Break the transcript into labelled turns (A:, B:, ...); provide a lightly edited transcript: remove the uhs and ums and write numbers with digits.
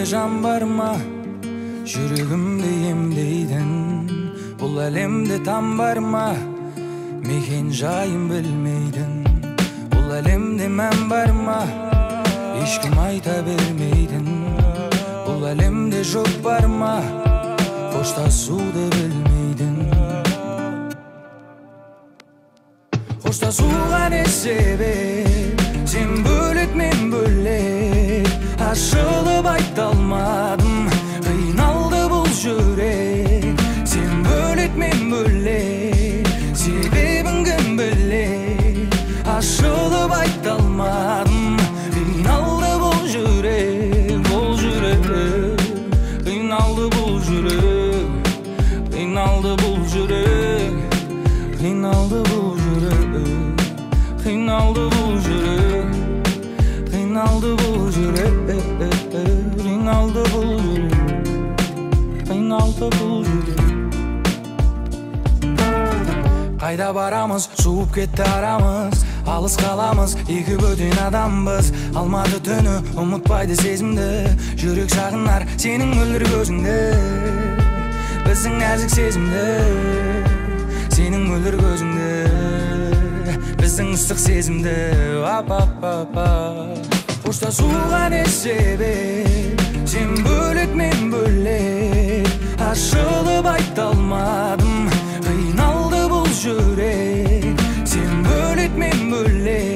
A: жан бар ма, жүрегімді емдейтін? Бұл әлемде там бар ма, мекен жайын білмейтін? Бұл әлемде мән бар ма, ешкім айта бермейтін? Бұл әлемде жоқ бар ма, қоштасуды білмейтін? Қоштасуға не себеп? Сен бөлек, мен бөлек. Ашылып айта алмадым, қиналды бұл жүрек. Сен бөлек, мен бөлек. Себебін кім білек? Ашылып айта алмадым, қиналды бұл жүрек, бұл жүрек. Қиналды бұл жүрек, қиналды бұл жүрек, қиналды бұл жүрек, қиналды бұл жүрек, қиналды бұл жүрек, қиналды бұл жүрек, қиналды бұл жүрек. Қайда барамыз, суып кетті арамыз, алыс қаламыз, екі бөтен адамбыз. Алматы түні ұмытпайды сезімді, жүрек сағынар сенің мөлдір көзіңді. Біздің нәзік сезімді, сенің мөлдір көзіңді, біздің ыстық сезімді. Қоштасуға не себеп? Сен бөлек, мен бөлек. Ашылып айта алмадым, қиналды бұл жүрек. Сен бөлек, мен бөлек.